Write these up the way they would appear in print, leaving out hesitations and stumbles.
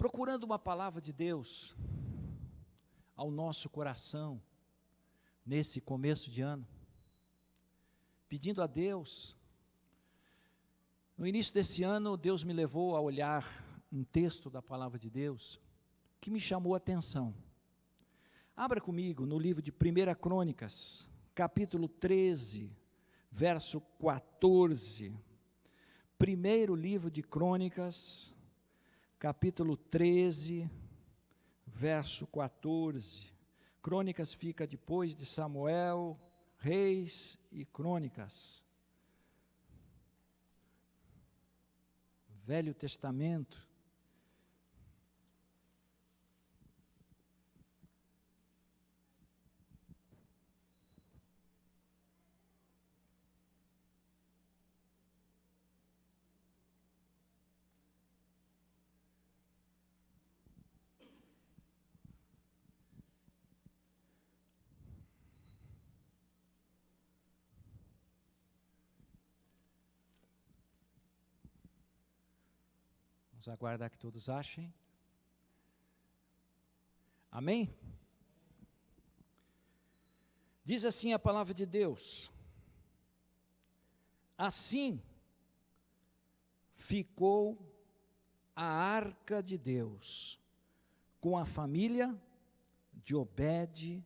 procurando uma palavra de Deus ao nosso coração, nesse começo de ano, pedindo a Deus. No início desse ano, Deus me levou a olhar um texto da palavra de Deus, que me chamou a atenção. Abra comigo no livro de 1 Crônicas, capítulo 13, verso 14. Primeiro livro de Crônicas, capítulo 13, verso 14. Crônicas fica depois de Samuel, Reis e Crônicas. Velho Testamento. Vamos aguardar que todos achem. Amém? Diz assim a palavra de Deus: assim ficou a arca de Deus com a família de Obed-edom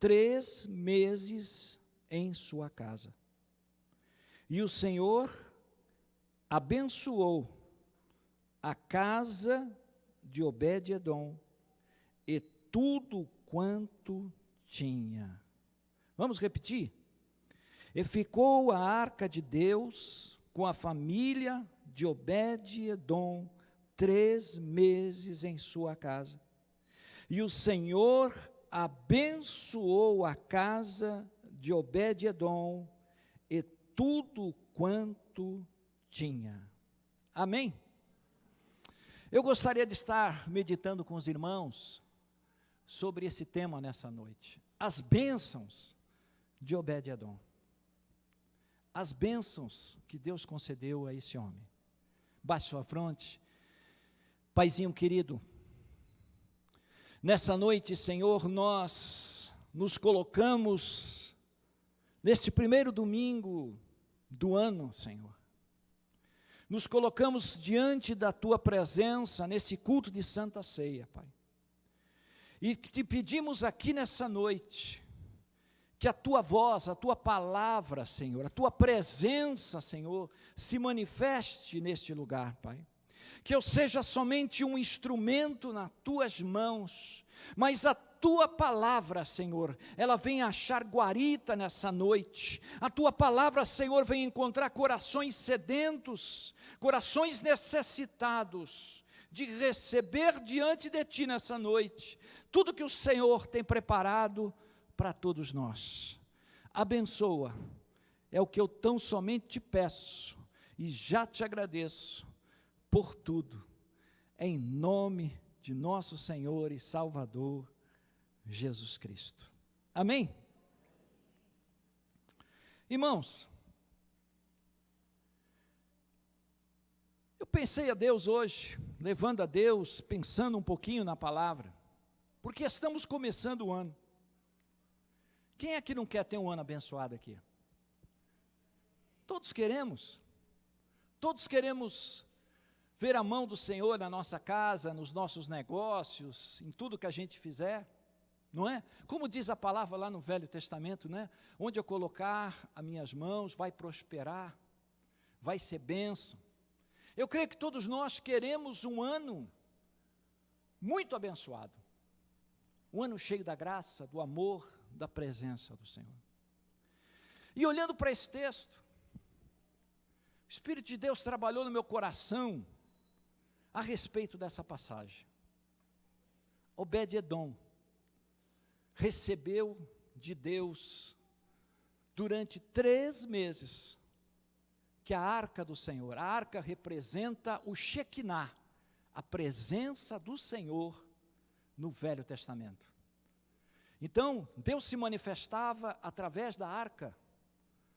3 meses em sua casa. E o Senhor abençoou a casa de Obed-edom e tudo quanto tinha. Vamos repetir? E ficou a arca de Deus com a família de Obed-edom 3 meses em sua casa. E o Senhor abençoou a casa de Obed-edom e tudo quanto tinha. Amém? Eu gostaria de estar meditando com os irmãos sobre esse tema nessa noite. As bênçãos de Obed-edom. As bênçãos que Deus concedeu a esse homem. Baixe sua fronte. Paizinho querido, nessa noite, Senhor, nós nos colocamos neste primeiro domingo do ano, Senhor. Nos colocamos diante da Tua presença, nesse culto de Santa Ceia, Pai. E te pedimos aqui nessa noite, que a Tua voz, a Tua palavra, Senhor, a Tua presença, Senhor, se manifeste neste lugar, Pai. Que eu seja somente um instrumento nas Tuas mãos, mas a Tua palavra, Senhor, ela vem achar guarita nessa noite. A Tua palavra, Senhor, vem encontrar corações sedentos, corações necessitados de receber diante de Ti nessa noite tudo que o Senhor tem preparado para todos nós. Abençoa, é o que eu tão somente te peço e já te agradeço por tudo, em nome de nosso Senhor e Salvador Jesus Cristo. Amém? Irmãos, eu pensei a Deus hoje, levando a Deus, pensando um pouquinho na palavra, porque estamos começando o ano. Quem é que não quer ter um ano abençoado aqui? Todos queremos ver a mão do Senhor na nossa casa, nos nossos negócios, em tudo que a gente fizer, não é? Como diz a palavra lá no Velho Testamento, né? Onde eu colocar as minhas mãos, vai prosperar, vai ser bênção. Eu creio que todos nós queremos um ano muito abençoado, um ano cheio da graça, do amor, da presença do Senhor. E olhando para esse texto, o Espírito de Deus trabalhou no meu coração a respeito dessa passagem. Obed-edom recebeu de Deus durante 3 meses que a arca do Senhor, a arca representa o Shekinah, a presença do Senhor no Velho Testamento. Então, Deus se manifestava através da arca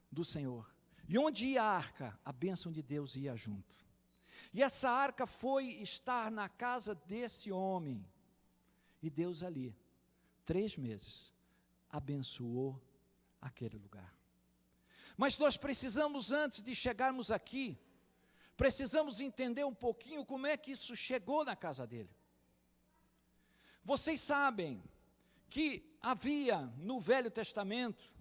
do Senhor. E onde ia a arca, a bênção de Deus ia junto. E essa arca foi estar na casa desse homem. E Deus ali, 3 meses, abençoou aquele lugar. Mas nós precisamos, antes de chegarmos aqui, precisamos entender um pouquinho como é que isso chegou na casa dele. Vocês sabem que havia no Velho Testamento,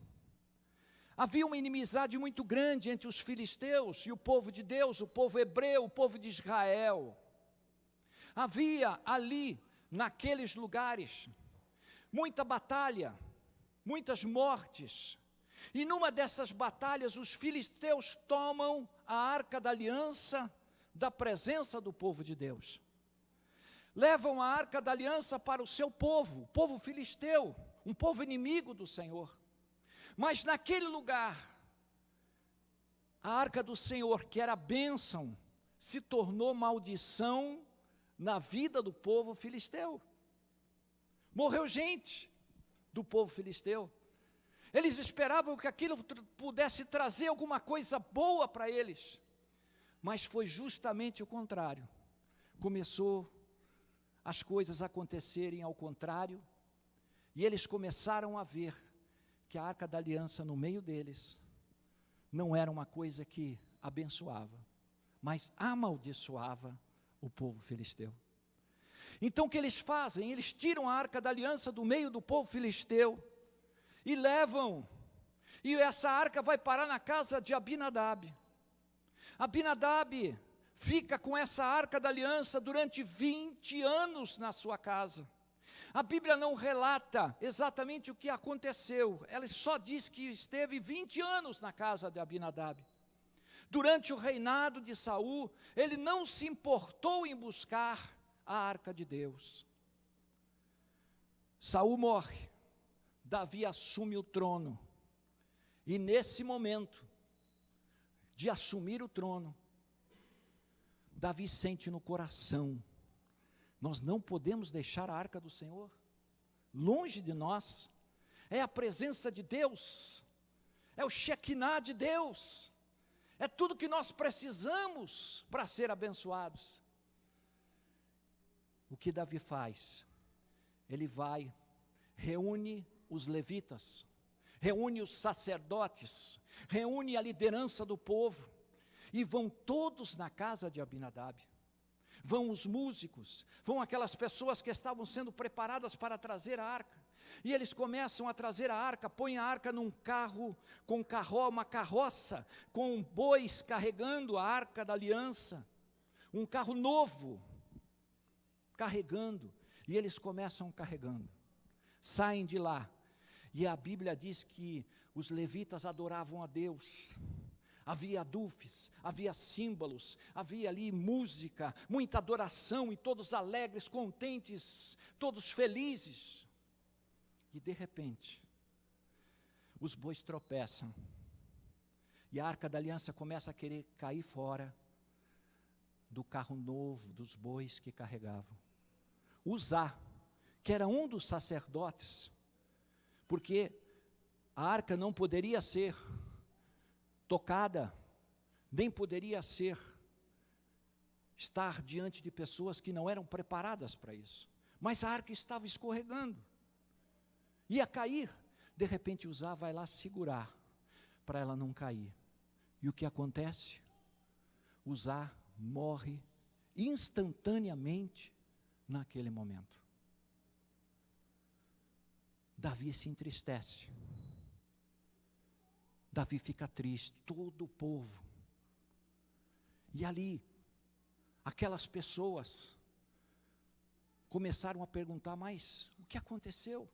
havia uma inimizade muito grande entre os filisteus e o povo de Deus, o povo hebreu, o povo de Israel. Havia ali, naqueles lugares, muita batalha, muitas mortes. E numa dessas batalhas, os filisteus tomam a arca da aliança da presença do povo de Deus. Levam a arca da aliança para o seu povo, o povo filisteu, um povo inimigo do Senhor. Mas naquele lugar, a arca do Senhor, que era bênção, se tornou maldição na vida do povo filisteu. Morreu gente do povo filisteu. Eles esperavam que aquilo pudesse trazer alguma coisa boa para eles, mas foi justamente o contrário. Começou as coisas acontecerem ao contrário, e eles começaram a ver que a arca da aliança no meio deles não era uma coisa que abençoava, mas amaldiçoava o povo filisteu. Então o que eles fazem? Eles tiram a arca da aliança do meio do povo filisteu e levam, e essa arca vai parar na casa de Abinadab. Abinadab fica com essa arca da aliança durante 20 anos na sua casa. A Bíblia não relata exatamente o que aconteceu, ela só diz que esteve 20 anos na casa de Abinadab. Durante o reinado de Saul, ele não se importou em buscar a arca de Deus. Saul morre, Davi assume o trono, e nesse momento de assumir o trono, Davi sente no coração: nós não podemos deixar a arca do Senhor longe de nós. É a presença de Deus, é o Shekinah de Deus, é tudo que nós precisamos para ser abençoados. O que Davi faz? Ele vai, reúne os levitas, reúne os sacerdotes, reúne a liderança do povo, e vão todos na casa de Abinadab. Vão os músicos, vão aquelas pessoas que estavam sendo preparadas para trazer a arca, e eles começam a trazer a arca, põem a arca num carro, uma carroça, com bois carregando a arca da aliança, um carro novo, carregando, e eles começam carregando, saem de lá, e a Bíblia diz que os levitas adoravam a Deus. Havia adufes, havia símbolos, havia ali música, muita adoração, e todos alegres, contentes, todos felizes. E de repente, os bois tropeçam, e a arca da aliança começa a querer cair fora do carro novo, dos bois que carregavam. Uzá, que era um dos sacerdotes, porque a arca não poderia ser tocada, nem poderia estar diante de pessoas que não eram preparadas para isso. Mas a arca estava escorregando, ia cair. De repente Uzá vai lá segurar, para ela não cair. E o que acontece? Uzá morre instantaneamente naquele momento. Davi se entristece. Davi fica triste, todo o povo. E ali, aquelas pessoas começaram a perguntar: mas o que aconteceu?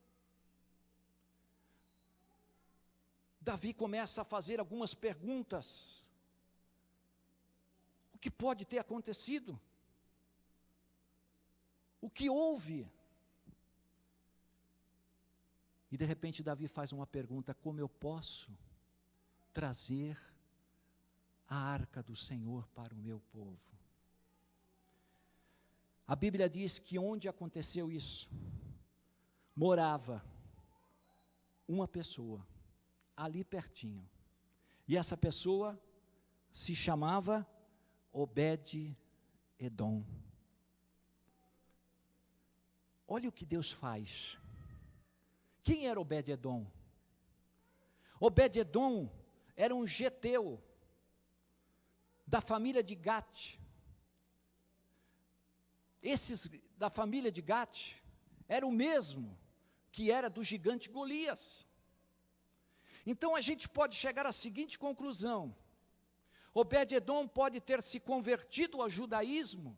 Davi começa a fazer algumas perguntas. O que pode ter acontecido? O que houve? E de repente Davi faz uma pergunta: como eu posso trazer a arca do Senhor para o meu povo? A Bíblia diz que onde aconteceu isso, morava uma pessoa, ali pertinho, e essa pessoa se chamava Obed-edom. Edom. Olha o que Deus faz. Quem era Obed-edom? Obed-edom era um geteu da família de Gate. Esses da família de Gate era o mesmo que era do gigante Golias. Então a gente pode chegar à seguinte conclusão: Obed-edom pode ter se convertido ao judaísmo,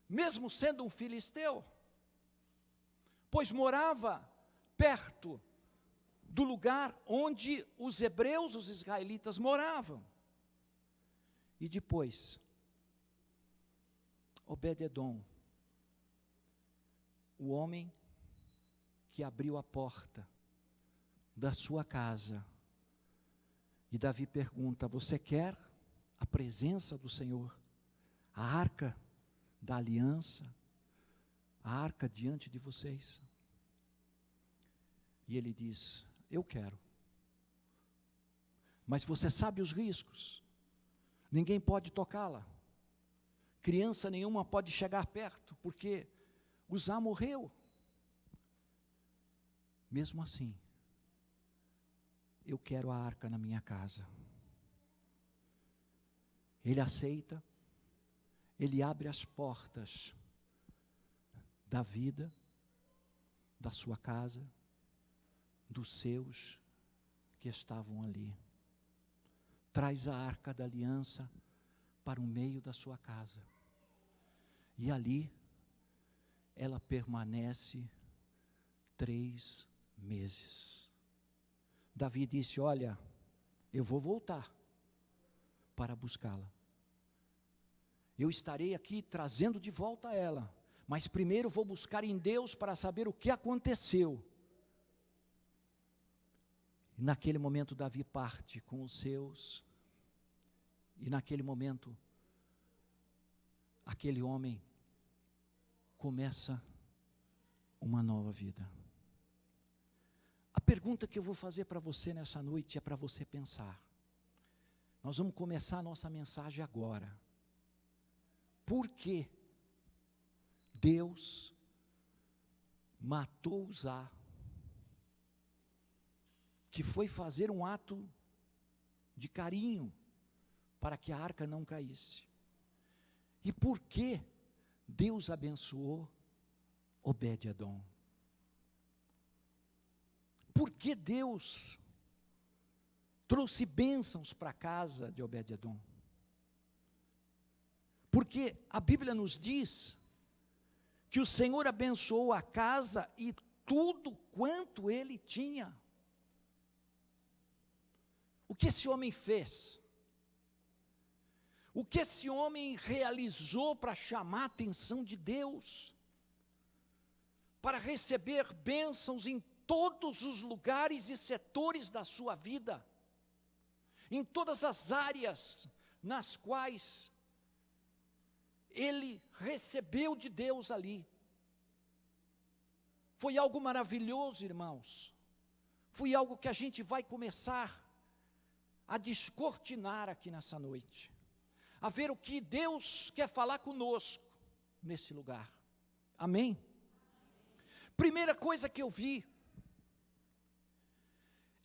mesmo sendo um filisteu, pois morava perto do lugar onde os hebreus, os israelitas, moravam. E depois, Obed-edom, o homem que abriu a porta da sua casa. E Davi pergunta: você quer a presença do Senhor? A arca da aliança? A arca diante de vocês? E ele diz: eu quero. Mas você sabe os riscos. Ninguém pode tocá-la. Criança nenhuma pode chegar perto, porque Uzá morreu. Mesmo assim, eu quero a arca na minha casa. Ele aceita, ele abre as portas da vida, da sua casa, dos seus que estavam ali. Traz a arca da aliança para o meio da sua casa. E ali, ela permanece 3 meses. Davi disse: olha, eu vou voltar para buscá-la. Eu estarei aqui trazendo de volta ela, mas primeiro vou buscar em Deus para saber o que aconteceu. E naquele momento Davi parte com os seus, e naquele momento, aquele homem começa uma nova vida. A pergunta que eu vou fazer para você nessa noite é para você pensar. Nós vamos começar a nossa mensagem agora. Por que Deus matou Uzá, que foi fazer um ato de carinho para que a arca não caísse? E por que Deus abençoou Obed-edom? Por que Deus trouxe bênçãos para a casa de Obed-edom? Porque a Bíblia nos diz que o Senhor abençoou a casa e tudo quanto ele tinha. O que esse homem fez? O que esse homem realizou para chamar a atenção de Deus? Para receber bênçãos em todos os lugares e setores da sua vida, em todas as áreas nas quais ele recebeu de Deus ali. Foi algo maravilhoso, irmãos. Foi algo que a gente vai começar a descortinar aqui nessa noite, a ver o que Deus quer falar conosco nesse lugar. Amém? Primeira coisa que eu vi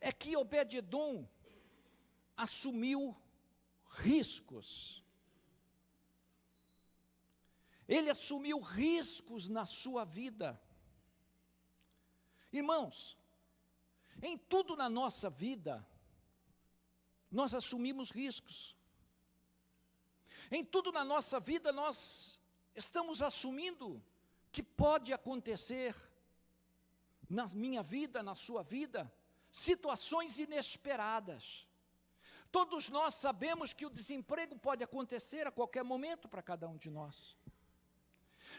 é que Obed-edom assumiu riscos. Ele assumiu riscos na sua vida. Irmãos, em tudo na nossa vida, nós assumimos riscos. Em tudo na nossa vida, nós estamos assumindo que pode acontecer na minha vida, na sua vida, situações inesperadas. Todos nós sabemos que o desemprego pode acontecer a qualquer momento para cada um de nós.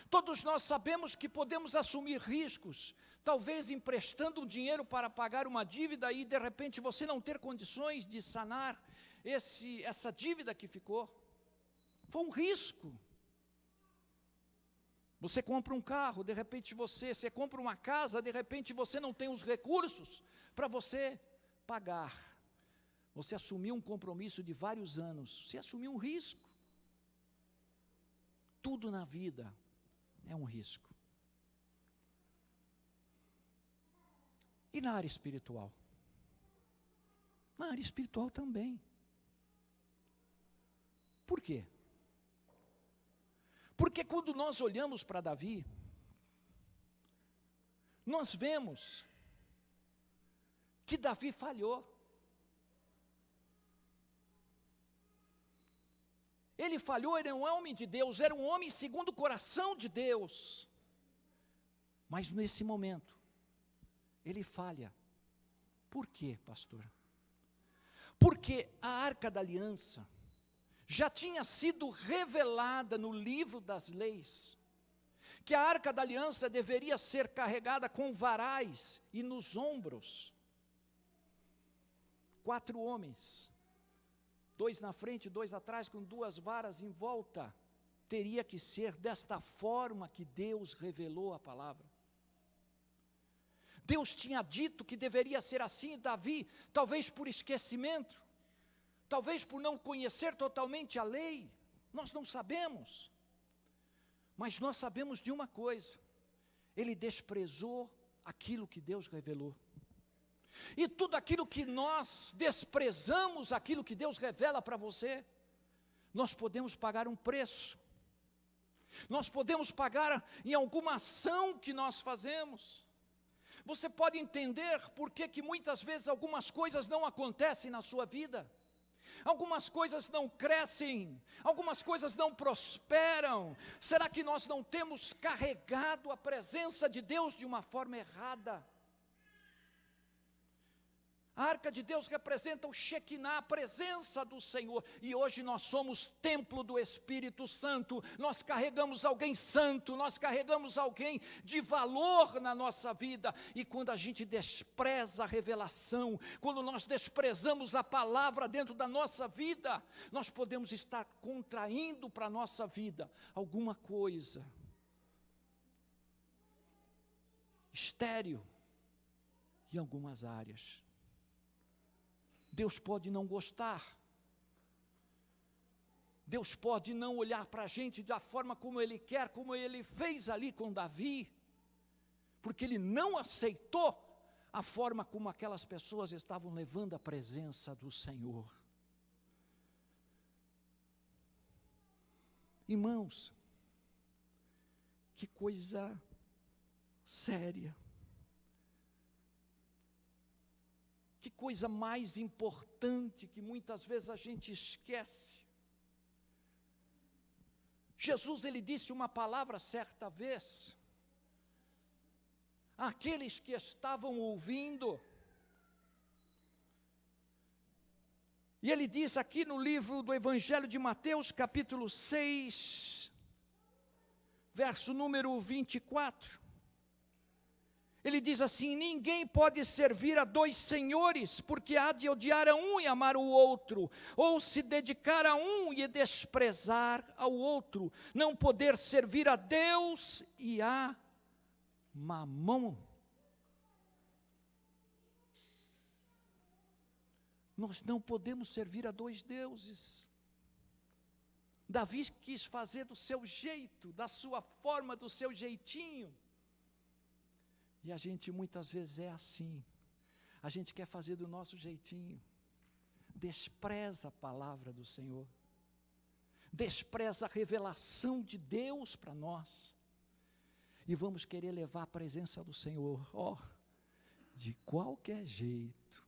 Todos nós sabemos que podemos assumir riscos, talvez emprestando um dinheiro para pagar uma dívida e de repente você não ter condições de sanar essa dívida que ficou. Foi um risco. Você compra um carro, de repente você compra uma casa, de repente você não tem os recursos para você pagar. Você assumiu um compromisso de vários anos, você assumiu um risco. Tudo na vida é um risco. E na área espiritual? Na área espiritual também. Por quê? Porque quando nós olhamos para Davi, nós vemos que Davi falhou. Ele falhou, ele não é um homem de Deus, era um homem segundo o coração de Deus. Mas nesse momento, ele falha. Por quê, pastor? Porque a Arca da Aliança já tinha sido revelada no livro das leis, que a Arca da Aliança deveria ser carregada com varais e nos ombros. 4 homens, 2 na frente, 2 atrás, com 2 varas em volta. Teria que ser desta forma que Deus revelou a palavra. Deus tinha dito que deveria ser assim. Davi, talvez por esquecimento, talvez por não conhecer totalmente a lei, nós não sabemos. Mas nós sabemos de uma coisa: ele desprezou aquilo que Deus revelou. E tudo aquilo que nós desprezamos, aquilo que Deus revela para você, nós podemos pagar um preço. Nós podemos pagar em alguma ação que nós fazemos. Você pode entender por que muitas vezes algumas coisas não acontecem na sua vida. Algumas coisas não crescem, algumas coisas não prosperam. Será que nós não temos carregado a presença de Deus de uma forma errada? A Arca de Deus representa o Shekinah, a presença do Senhor. E hoje nós somos templo do Espírito Santo. Nós carregamos alguém santo, nós carregamos alguém de valor na nossa vida. E quando a gente despreza a revelação, quando nós desprezamos a palavra dentro da nossa vida, nós podemos estar contraindo para a nossa vida alguma coisa estéril em algumas áreas. Deus pode não gostar. Deus pode não olhar para a gente da forma como Ele quer, como Ele fez ali com Davi, porque Ele não aceitou a forma como aquelas pessoas estavam levando a presença do Senhor. Irmãos, que coisa séria. Que coisa mais importante que muitas vezes a gente esquece. Jesus, ele disse uma palavra certa vez, àqueles que estavam ouvindo, e ele diz aqui no livro do Evangelho de Mateus, capítulo 6, verso número 24, ele diz assim: ninguém pode servir a 2 senhores, porque há de odiar a um e amar o outro, ou se dedicar a um e desprezar ao outro, não poder servir a Deus e a Mamon. Nós não podemos servir a 2 deuses. Davi quis fazer do seu jeito, da sua forma, do seu jeitinho. E a gente muitas vezes é assim. A gente quer fazer do nosso jeitinho. Despreza a palavra do Senhor. Despreza a revelação de Deus para nós. E vamos querer levar a presença do Senhor, de qualquer jeito.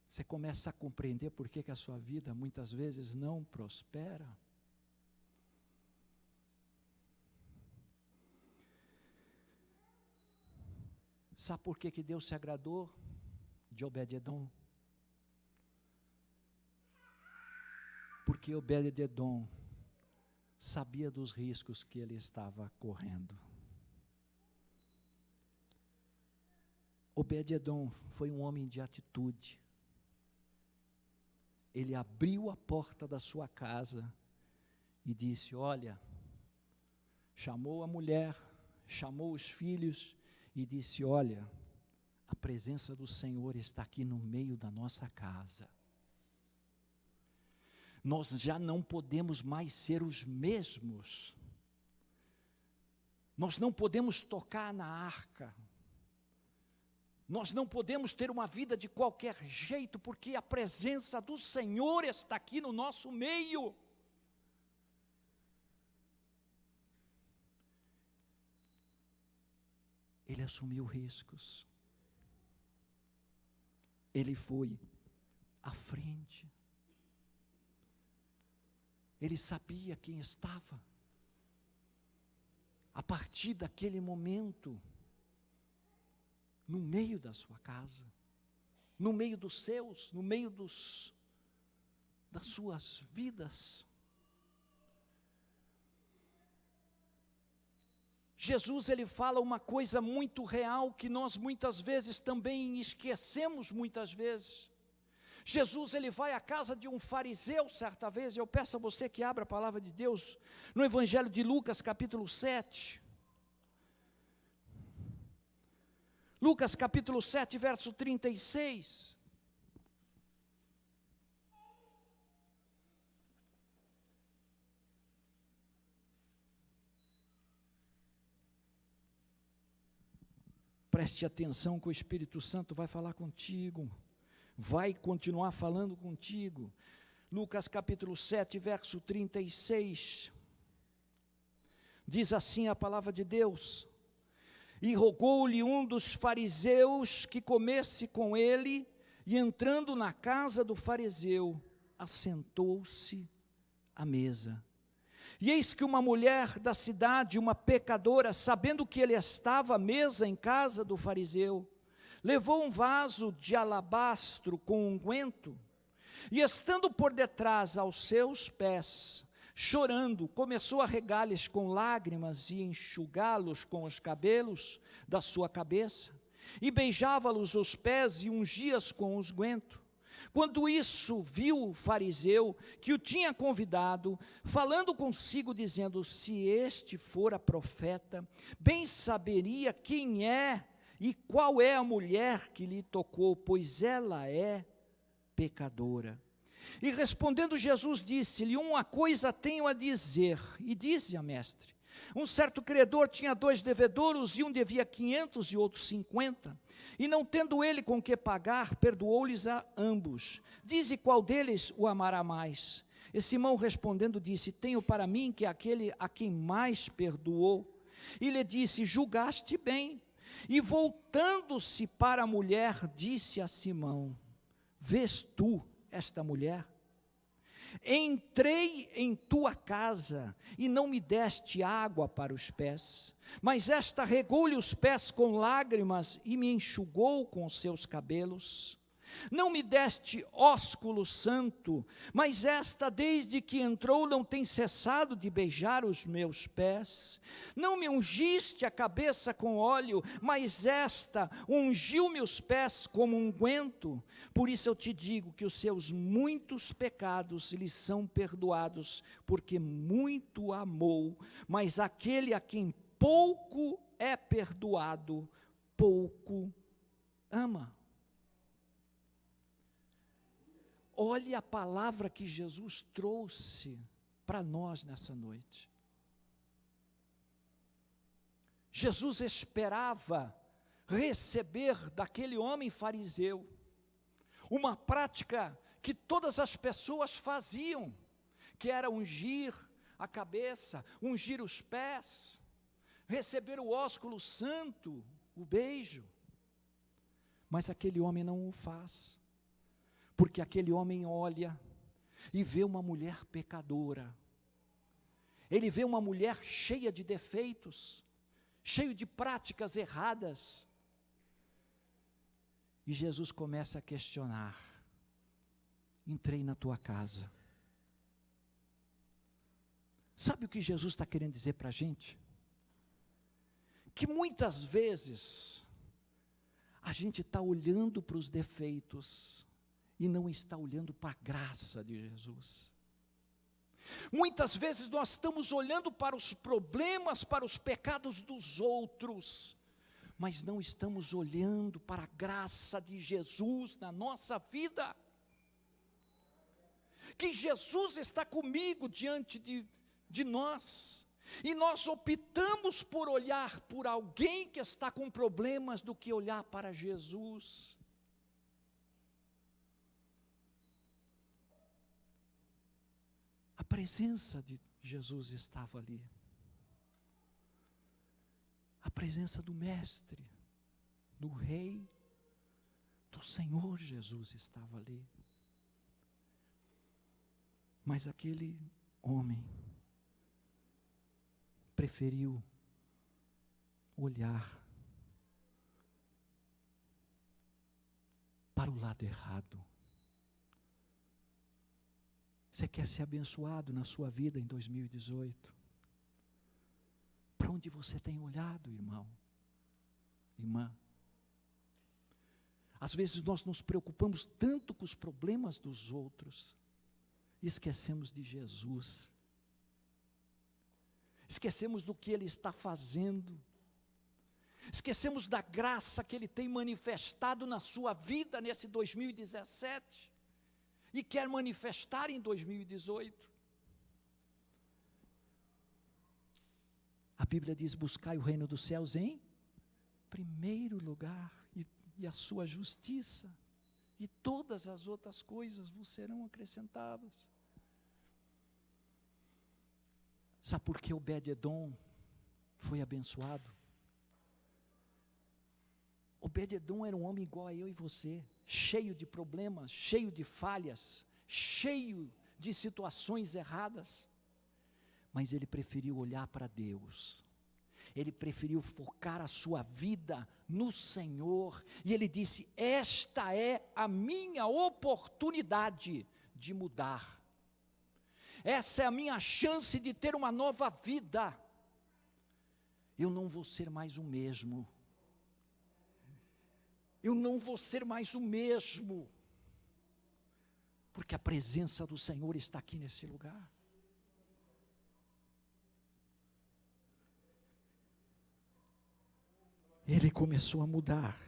Você começa a compreender por que a sua vida muitas vezes não prospera. Sabe por que Deus se agradou de Obed-edom? Porque Obed-edom sabia dos riscos que ele estava correndo. Obed-edom foi um homem de atitude. Ele abriu a porta da sua casa e disse: olha, chamou a mulher, chamou os filhos, e disse: olha, a presença do Senhor está aqui no meio da nossa casa. nós já não podemos mais ser os mesmos. Nós não podemos tocar na arca. Nós não podemos ter uma vida de qualquer jeito, porque a presença do Senhor está aqui no nosso meio. Ele assumiu riscos. Ele foi à frente. Ele sabia quem estava. A partir daquele momento, no meio da sua casa, no meio dos seus, no meio das suas vidas. Jesus, ele fala uma coisa muito real que nós muitas vezes também esquecemos muitas vezes. Jesus, ele vai à casa de um fariseu certa vez, eu peço a você que abra a palavra de Deus, no Evangelho de Lucas, capítulo 7. Lucas, capítulo 7, verso 36. Preste atenção que o Espírito Santo vai falar contigo. Vai continuar falando contigo. Lucas capítulo 7, verso 36. Diz assim a palavra de Deus: e rogou-lhe um dos fariseus que comesse com ele, e entrando na casa do fariseu, assentou-se à mesa. E eis que uma mulher da cidade, uma pecadora, sabendo que ele estava à mesa em casa do fariseu, levou um vaso de alabastro com unguento, e estando por detrás aos seus pés, chorando, começou a regá-los com lágrimas e enxugá-los com os cabelos da sua cabeça, e beijava-los os pés e ungia-os com os unguento. Quando isso viu o fariseu, que o tinha convidado, falando consigo, dizendo: se este fora profeta, bem saberia quem é e qual é a mulher que lhe tocou, pois ela é pecadora. E respondendo Jesus, disse-lhe: uma coisa tenho a dizer. E disse a mestre: um certo credor tinha 2 devedores, e um devia 500 e outro 50. E não tendo ele com que pagar, perdoou-lhes a ambos. Dize qual deles o amará mais. E Simão respondendo disse: tenho para mim que aquele a quem mais perdoou. E lhe disse: julgaste bem. E voltando-se para a mulher, disse a Simão: vês tu esta mulher? Entrei em tua casa e não me deste água para os pés, mas esta regou-lhe os pés com lágrimas e me enxugou com os seus cabelos. Não me deste ósculo santo, mas esta desde que entrou não tem cessado de beijar os meus pés. Não me ungiste a cabeça com óleo, mas esta ungiu-me os pés como unguento. Por isso eu te digo que os seus muitos pecados lhe são perdoados, porque muito amou. Mas aquele a quem pouco é perdoado, pouco ama. Olhe a palavra que Jesus trouxe para nós nessa noite. Jesus esperava receber daquele homem fariseu uma prática que todas as pessoas faziam, que era ungir a cabeça, ungir os pés, receber o ósculo santo, o beijo. Mas aquele homem não o faz. Porque aquele homem olha e vê uma mulher pecadora. Ele vê uma mulher cheia de defeitos, cheio de práticas erradas. E Jesus começa a questionar: entrei na tua casa. Sabe o que Jesus está querendo dizer para a gente? Que muitas vezes a gente está olhando para os defeitos e não está olhando para a graça de Jesus. Muitas vezes nós estamos olhando para os problemas, para os pecados dos outros, mas não estamos olhando para a graça de Jesus na nossa vida. que Jesus está comigo diante de nós, e nós optamos por olhar por alguém que está com problemas do que olhar para Jesus. A presença de Jesus estava ali. A presença do Mestre, do Rei, do Senhor Jesus estava ali. Mas aquele homem preferiu olhar para o lado errado. Você quer ser abençoado na sua vida em 2018? Para onde você tem olhado, irmão? Irmã? Às vezes nós nos preocupamos tanto com os problemas dos outros, e esquecemos de Jesus. Esquecemos do que Ele está fazendo. Esquecemos da graça que Ele tem manifestado na sua vida nesse 2017. E quer manifestar em 2018. A Bíblia diz: buscai o reino dos céus em primeiro lugar, e a sua justiça, e todas as outras coisas vos serão acrescentadas. Sabe por que Obed-edom foi abençoado? Obed-edom era um homem igual a eu e você, cheio de problemas, cheio de falhas, cheio de situações erradas, mas ele preferiu olhar para Deus. Ele preferiu focar a sua vida no Senhor, e ele disse: esta é a minha oportunidade de mudar, essa é a minha chance de ter uma nova vida, eu não vou ser mais o mesmo, eu não vou ser mais o mesmo, porque a presença do Senhor está aqui nesse lugar. Ele começou a mudar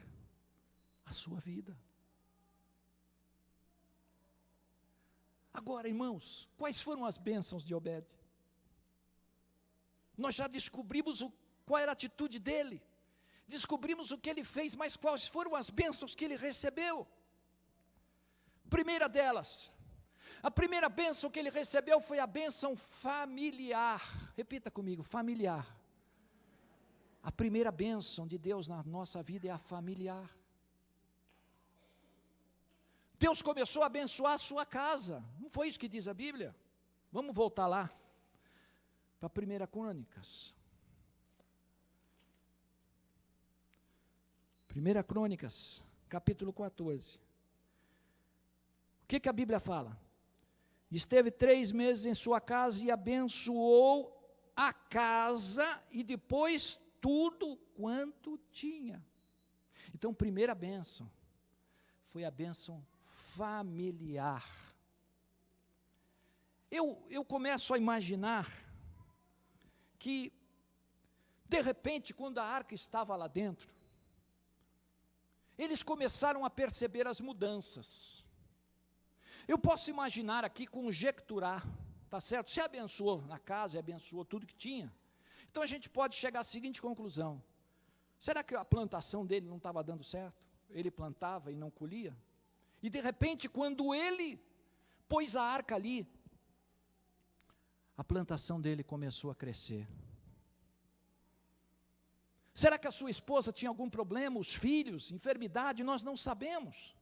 a sua vida. Agora, irmãos, quais foram as bênçãos de Obed? Nós já descobrimos qual era a atitude dele, descobrimos o que ele fez, mas quais foram as bênçãos que ele recebeu? Primeira delas, a primeira bênção que ele recebeu foi a bênção familiar. Repita comigo: familiar. A primeira bênção de Deus na nossa vida é a familiar. Deus começou a abençoar a sua casa, não foi isso que diz a Bíblia? Vamos voltar lá, para 1 Crônicas. 1 Crônicas, capítulo 14. O que a Bíblia fala? Esteve 3 meses em sua casa e abençoou a casa e depois tudo quanto tinha. Então, primeira bênção foi a bênção familiar. Eu começo a imaginar que, de repente, quando a arca estava lá dentro, eles começaram a perceber as mudanças. Eu posso imaginar aqui, conjecturar, tá certo? Se abençoou na casa e abençoou tudo que tinha, então a gente pode chegar à seguinte conclusão: será que a plantação dele não estava dando certo? Ele plantava e não colhia? E de repente, quando ele pôs a arca ali, a plantação dele começou a crescer. Será que a sua esposa tinha algum problema, os filhos, enfermidade? Nós não sabemos.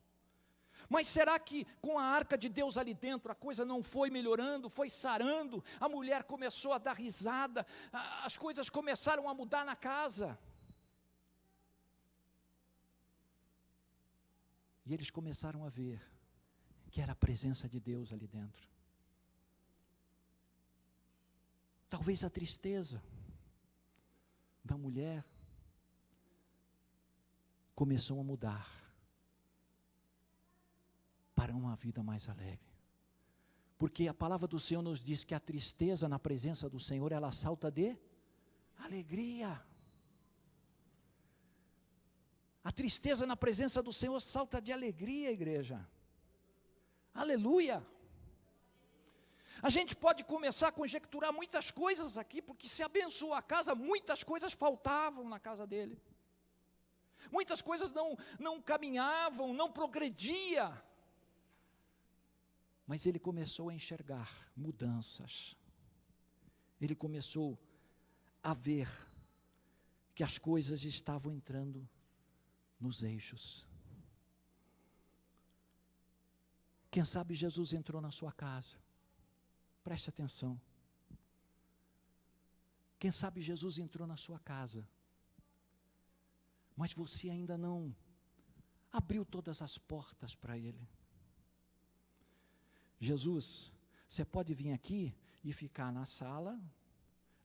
Mas será que com a arca de Deus ali dentro, a coisa não foi melhorando, foi sarando, a mulher começou a dar risada, as coisas começaram a mudar na casa? E eles começaram a ver que era a presença de Deus ali dentro. Talvez a tristeza da mulher começou a mudar para uma vida mais alegre. Porque a palavra do Senhor nos diz que a tristeza na presença do Senhor, ela salta de alegria. A tristeza na presença do Senhor salta de alegria, igreja. Aleluia! A gente pode começar a conjecturar muitas coisas aqui, porque se abençoou a casa, muitas coisas faltavam na casa dele. Muitas coisas não caminhavam, não progredia. Mas ele começou a enxergar mudanças. Ele começou a ver que as coisas estavam entrando nos eixos. Quem sabe Jesus entrou na sua casa. Preste atenção. Quem sabe Jesus entrou na sua casa, mas você ainda não abriu todas as portas para Ele. Jesus, você pode vir aqui e ficar na sala,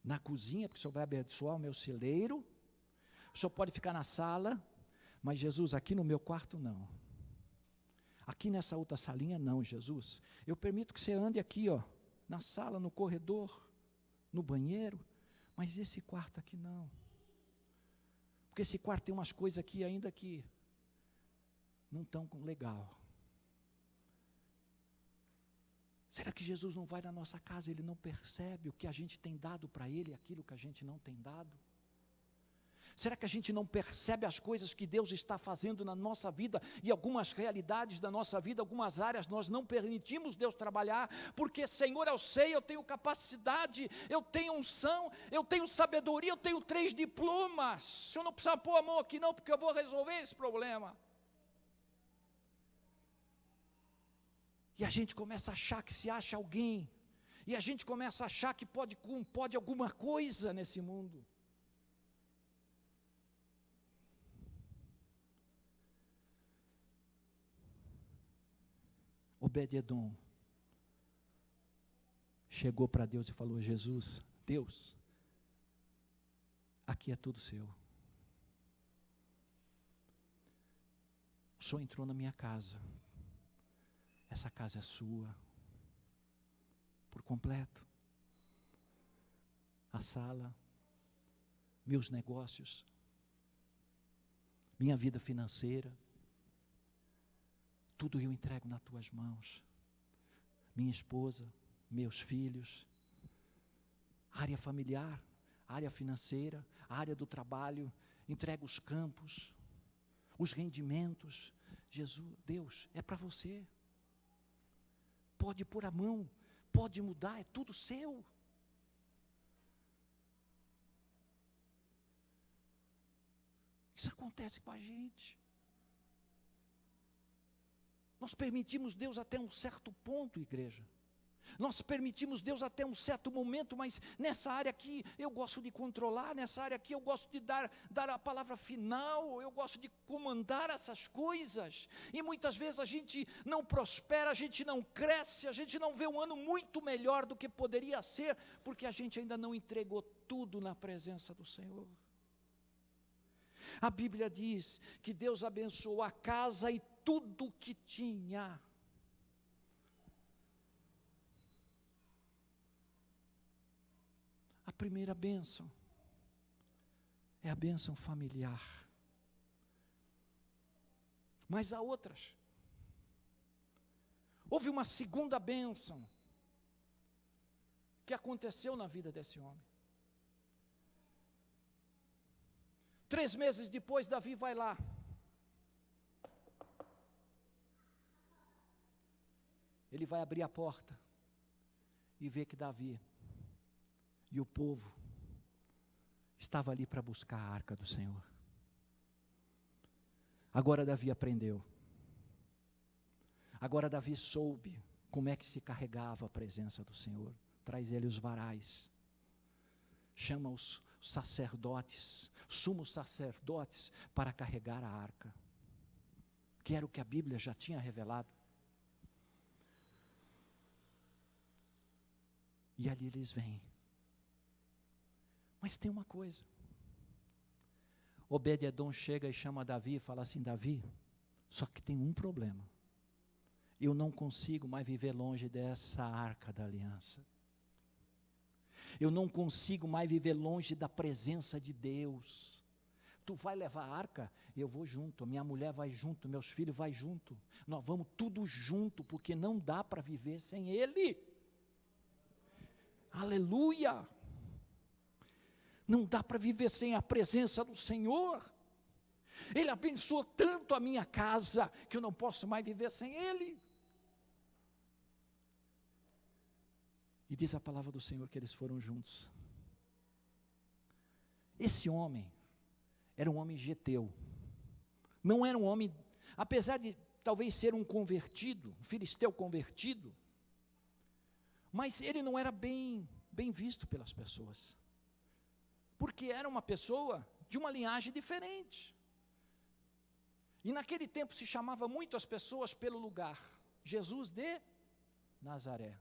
na cozinha, porque o Senhor vai abençoar o meu celeiro. O Senhor pode ficar na sala, mas Jesus, aqui no meu quarto não. Aqui nessa outra salinha não, Jesus. Eu permito que você ande aqui, ó, na sala, no corredor, no banheiro, mas esse quarto aqui não. Porque esse quarto tem umas coisas aqui ainda que não estão legal. Será que Jesus não vai na nossa casa, Ele não percebe o que a gente tem dado para Ele e aquilo que a gente não tem dado? Será que a gente não percebe as coisas que Deus está fazendo na nossa vida e algumas realidades da nossa vida, algumas áreas nós não permitimos Deus trabalhar, porque Senhor, eu sei, eu tenho capacidade, eu tenho unção, eu tenho sabedoria, eu tenho 3 diplomas, o Senhor não precisa pôr a mão aqui não, porque eu vou resolver esse problema. E a gente começa a achar que se acha alguém, e a gente começa a achar que pode alguma coisa nesse mundo. Obed-edom chegou para Deus e falou: Jesus, Deus, aqui é tudo seu. O Senhor entrou na minha casa, essa casa é sua, por completo. A sala, meus negócios, minha vida financeira, tudo eu entrego nas tuas mãos. Minha esposa, meus filhos, área familiar, área financeira, área do trabalho, entrego os campos, os rendimentos. Jesus, Deus, é para você. Pode pôr a mão, pode mudar, é tudo seu. Isso acontece com a gente. Nós permitimos Deus até um certo ponto, igreja. Nós permitimos Deus até um certo momento, mas nessa área aqui eu gosto de controlar, nessa área aqui eu gosto de dar a palavra final, eu gosto de comandar essas coisas. E muitas vezes a gente não prospera, a gente não cresce, a gente não vê um ano muito melhor do que poderia ser, porque a gente ainda não entregou tudo na presença do Senhor. A Bíblia diz que Deus abençoou a casa e tudo que tinha. A primeira bênção é a bênção familiar. Mas há outras. Houve uma segunda bênção que aconteceu na vida desse homem. 3 meses depois, Davi vai lá. Ele vai abrir a porta e vê que Davi e o povo estava ali para buscar a arca do Senhor. Agora Davi aprendeu. Agora Davi soube como é que se carregava a presença do Senhor. Traz ele os varais. Chama os sacerdotes, sumos sacerdotes, para carregar a arca. Que era o que a Bíblia já tinha revelado. E ali eles vêm. Mas tem uma coisa. Obed-edom chega e chama Davi e fala assim: Davi, só que tem um problema. Eu não consigo mais viver longe dessa arca da aliança. Eu não consigo mais viver longe da presença de Deus. Tu vai levar a arca? Eu vou junto, minha mulher vai junto, meus filhos vai junto. Nós vamos tudo junto, porque não dá para viver sem Ele. Aleluia! Não dá para viver sem a presença do Senhor. Ele abençoou tanto a minha casa, que eu não posso mais viver sem Ele. E diz a palavra do Senhor que eles foram juntos. Esse homem era um homem geteu. Não era um homem, apesar de talvez ser um convertido, um filisteu convertido, mas ele não era bem visto pelas pessoas, porque era uma pessoa de uma linhagem diferente. E naquele tempo se chamava muito as pessoas pelo lugar, Jesus de Nazaré.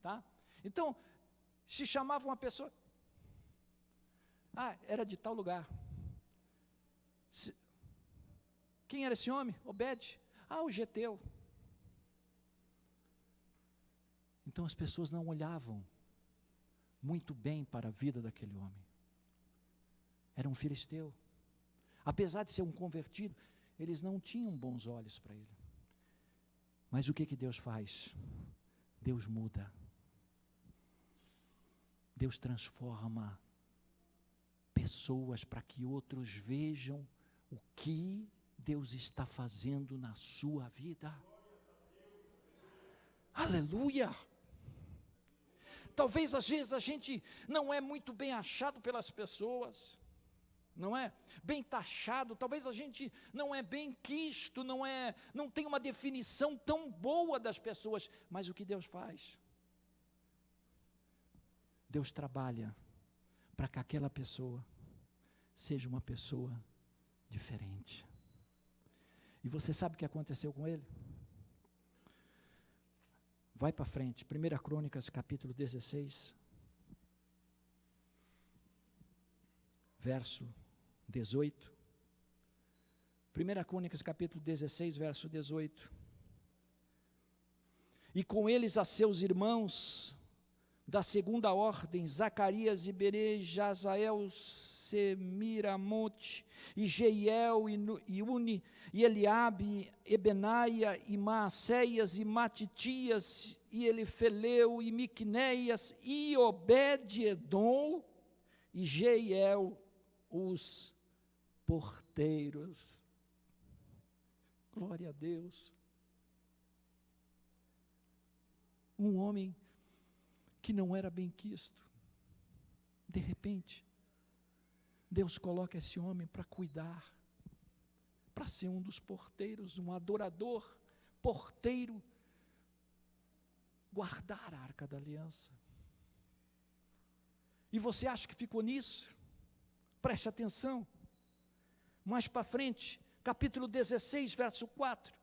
Tá? Então, se chamava uma pessoa, era de tal lugar. Quem era esse homem? Obed. O geteu. Então as pessoas não olhavam muito bem para a vida daquele homem. Era um filisteu. Apesar de ser um convertido, eles não tinham bons olhos para ele. Mas o que Deus faz? Deus muda. Deus transforma pessoas para que outros vejam o que Deus está fazendo na sua vida. Aleluia! Talvez às vezes a gente não é muito bem achado pelas pessoas, não é? Bem taxado, talvez a gente não é bem quisto, não tem uma definição tão boa das pessoas, mas o que Deus faz? Deus trabalha para que aquela pessoa seja uma pessoa diferente. E você sabe o que aconteceu com ele? Vai para frente, 1 Crônicas capítulo 16, verso 18. 1 Crônicas capítulo 16, verso 18. E com eles a seus irmãos da segunda ordem, Zacarias e Bene, Jazael, Semiramote, e Jeiel, e Uni, e Eliabe, e Benaia, e Maacéias, e Matitias, e Elifeleu, e Miquneias, e Obed-edom, e Jeiel, os porteiros. Glória a Deus. Um homem que não era bem quisto, de repente, Deus coloca esse homem para cuidar, para ser um dos porteiros, um adorador, porteiro, guardar a Arca da Aliança. E você acha que ficou nisso? Preste atenção, mais para frente, capítulo 16, verso 4,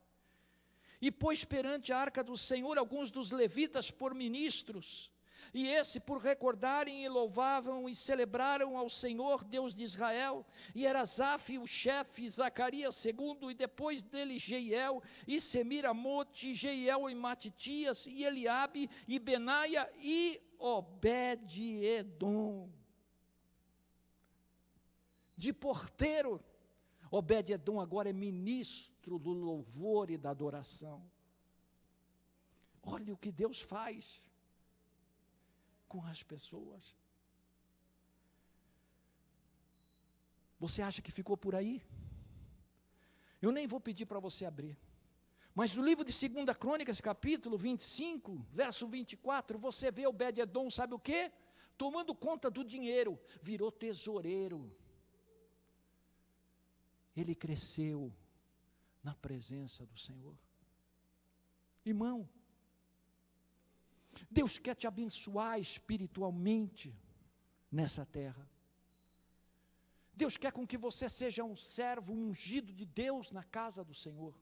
e pôs perante a Arca do Senhor alguns dos levitas por ministros, e esse por recordarem e louvavam e celebraram ao Senhor, Deus de Israel, e era Asaf o chefe, Zacarias segundo, e depois dele Jeiel, e Semiramote, Jeiel e Matitias, e Eliabe, e Benaia, e Obed-edom. De porteiro, Obed-edom agora é ministro do louvor e da adoração. Olha o que Deus faz com as pessoas. Você acha que ficou por aí? Eu nem vou pedir para você abrir, mas no livro de 2 Crônicas, capítulo 25, verso 24, você vê Obed-edom, sabe o quê? Tomando conta do dinheiro, virou tesoureiro. Ele cresceu na presença do Senhor. Irmão, Deus quer te abençoar espiritualmente nessa terra. Deus quer com que você seja um servo ungido de Deus na casa do Senhor.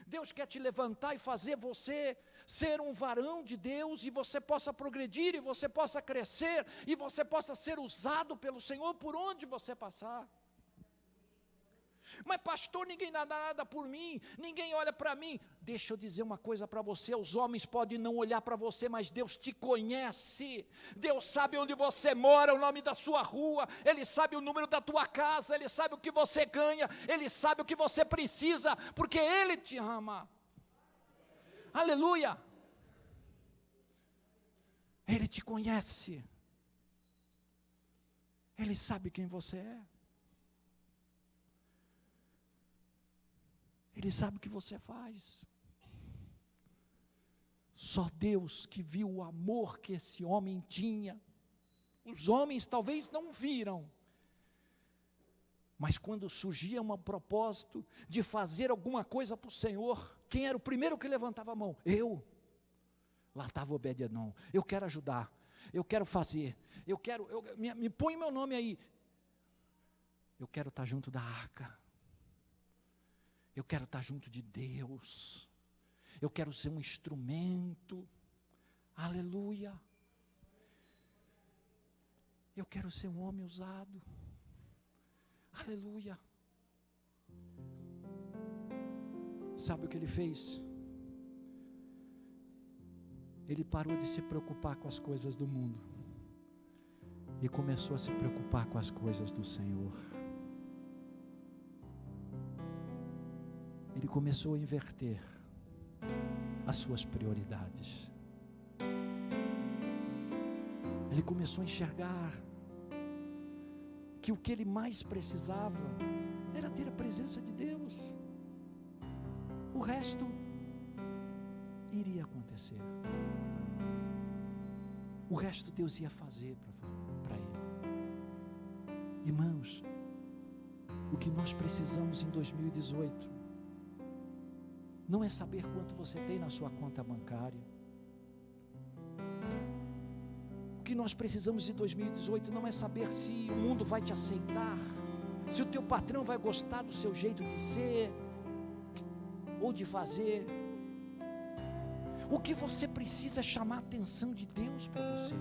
Deus quer te levantar e fazer você ser um varão de Deus, e você possa progredir, e você possa crescer, e você possa ser usado pelo Senhor por onde você passar. Mas pastor, ninguém dá nada por mim, ninguém olha para mim. Deixa eu dizer uma coisa para você, os homens podem não olhar para você, mas Deus te conhece. Deus sabe onde você mora, o nome da sua rua, Ele sabe o número da tua casa, Ele sabe o que você ganha, Ele sabe o que você precisa, porque Ele te ama. Aleluia. Ele te conhece. Ele sabe quem você é. Ele sabe o que você faz. Só Deus que viu o amor que esse homem tinha. Os homens talvez não viram. Mas quando surgia um propósito de fazer alguma coisa para o Senhor, quem era o primeiro que levantava a mão? Eu. Lá estava Obed-edom. Eu quero ajudar. Eu quero fazer. Me põe meu nome aí. Eu quero estar junto da arca. Eu quero estar junto de Deus. Eu quero ser um instrumento. Aleluia. Eu quero ser um homem usado. Aleluia. Sabe o que ele fez? Ele parou de se preocupar com as coisas do mundo e começou a se preocupar com as coisas do Senhor. Ele começou a inverter as suas prioridades. Ele começou a enxergar que o que ele mais precisava era ter a presença de Deus. O resto iria acontecer. O resto Deus ia fazer para ele. Irmãos, o que nós precisamos em 2018 não é saber quanto você tem na sua conta bancária. O que nós precisamos em 2018 não é saber se o mundo vai te aceitar, se o teu patrão vai gostar do seu jeito de ser ou de fazer. O que você precisa é chamar a atenção de Deus para você.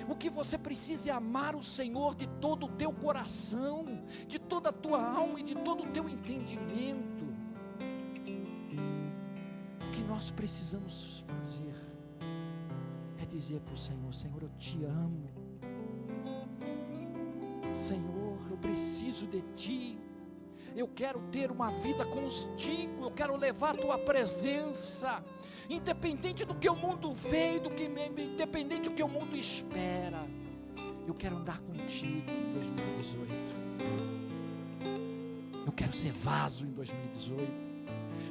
O que você precisa é amar o Senhor de todo o teu coração, de toda a tua alma e de todo o teu entendimento. O que nós precisamos fazer é dizer para o Senhor: Senhor, eu te amo. Senhor, eu preciso de Ti. Eu quero ter uma vida contigo, eu quero levar a tua presença, independente do que o mundo vê, independente do que o mundo espera. Eu quero andar contigo em 2018. Eu quero ser vaso em 2018.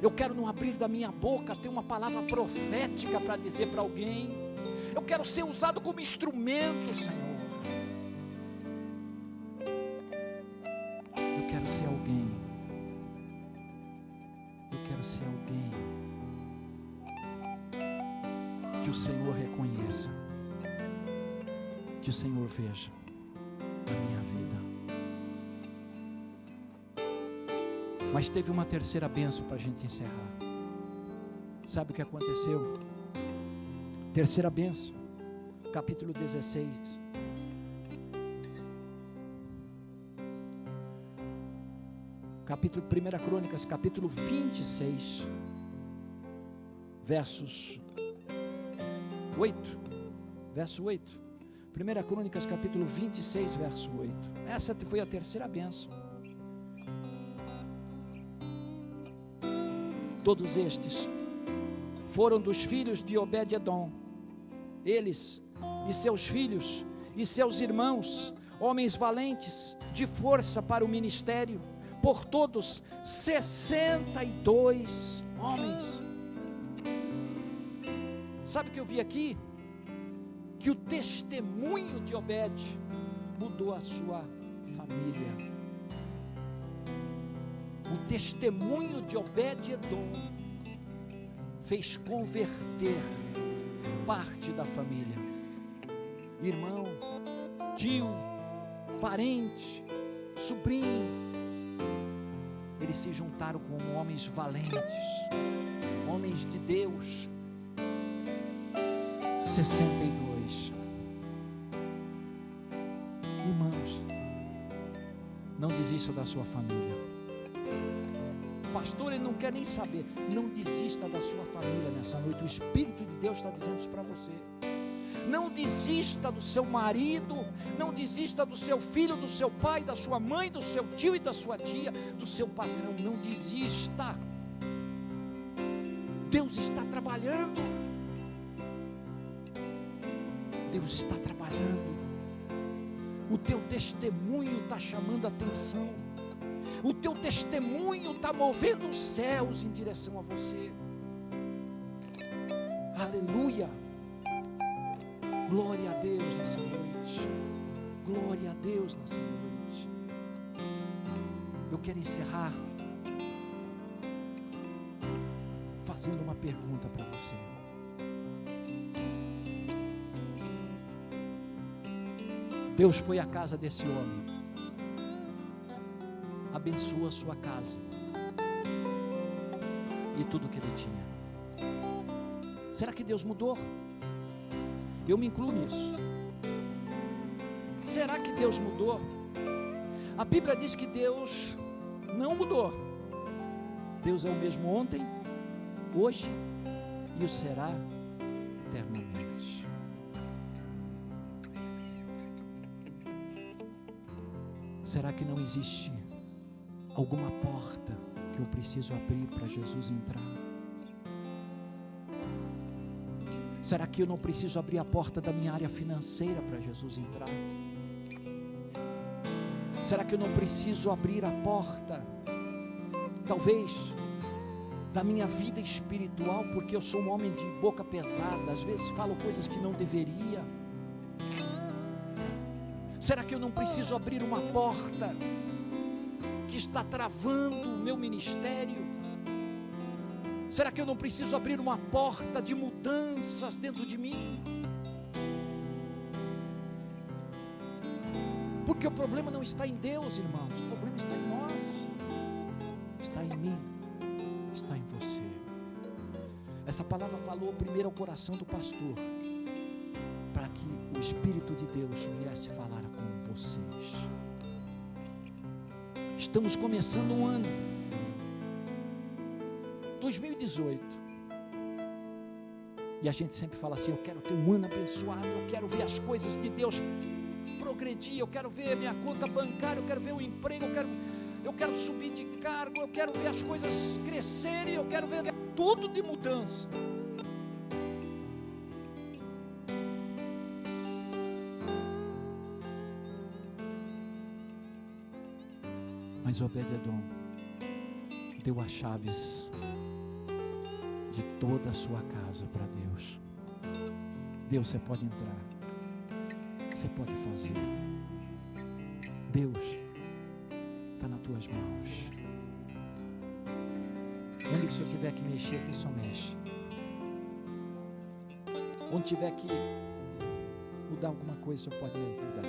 Eu quero, no abrir da minha boca, ter uma palavra profética para dizer para alguém. Eu quero ser usado como instrumento, Senhor. Eu quero ser alguém. Eu quero ser alguém que o Senhor reconheça, que o Senhor veja na minha vida. Mas teve uma terceira bênção para a gente encerrar. Sabe o que aconteceu? Terceira bênção, capítulo 16. Capítulo 1 Crônicas, capítulo 26, versos 8, verso 8. 1 Crônicas, capítulo 26, verso 8. Essa foi a terceira bênção. Todos estes foram dos filhos de Obed-edom. Eles e seus filhos e seus irmãos, homens valentes, de força para o ministério, por todos 62 homens. Sabe o que eu vi aqui? Que o testemunho de Obed mudou a sua família. O testemunho de Obed-edom fez converter parte da família. Irmão, tio, parente, sobrinho. Eles se juntaram com homens valentes, homens de Deus. 62. Irmãos, não desista da sua família. O pastor, ele não quer nem saber. Não desista da sua família nessa noite. O Espírito de Deus está dizendo isso para você. Não desista do seu marido, não desista do seu filho, do seu pai, da sua mãe, do seu tio e da sua tia, do seu patrão. Não desista. Deus está trabalhando. Deus está trabalhando. O teu testemunho está chamando a atenção. O teu testemunho está movendo os céus em direção a você. Aleluia. Glória a Deus nessa noite. Glória a Deus nessa noite. Eu quero encerrar fazendo uma pergunta para você. Deus foi à casa desse homem, abençoou a sua casa e tudo que ele tinha. Será que Deus mudou? Eu me incluo nisso. Será que Deus mudou? A Bíblia diz que Deus não mudou. Deus é o mesmo ontem, hoje e o será eternamente. Será que não existe alguma porta que eu preciso abrir para Jesus entrar? Será que eu não preciso abrir a porta da minha área financeira para Jesus entrar? Será que eu não preciso abrir a porta, talvez, da minha vida espiritual, porque eu sou um homem de boca pesada, às vezes falo coisas que não deveria? Será que eu não preciso abrir uma porta que está travando o meu ministério? Será que eu não preciso abrir uma porta de mudanças dentro de mim? Porque o problema não está em Deus, irmãos, o problema está em nós, está em mim, está em você. Essa palavra falou primeiro ao coração do pastor, para que o Espírito de Deus viesse falar com vocês. Estamos começando um ano 2018 e a gente sempre fala assim: eu quero ter um ano abençoado, eu quero ver as coisas de Deus progredir, eu quero ver a minha conta bancária, eu quero ver o emprego, eu quero subir de cargo, eu quero ver as coisas crescerem, eu quero ver tudo de mudança. Mas Obed-edom deu as chaves de toda a sua casa para Deus. Deus, você pode entrar, você pode fazer. Deus está nas tuas mãos. Onde que o Senhor tiver que mexer, aqui só mexe. Onde tiver que mudar alguma coisa, o Senhor pode mudar.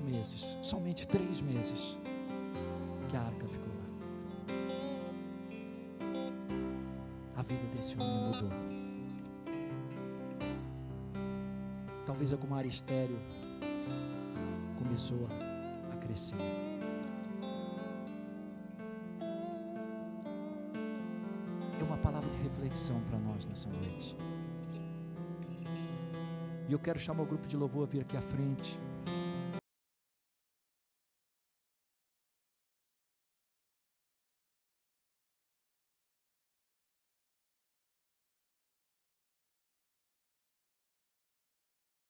Meses, somente 3 meses que a arca ficou lá. A vida desse homem mudou. Talvez alguma área estéril começou a crescer. É uma palavra de reflexão para nós nessa noite. E eu quero chamar o grupo de louvor a vir aqui à frente.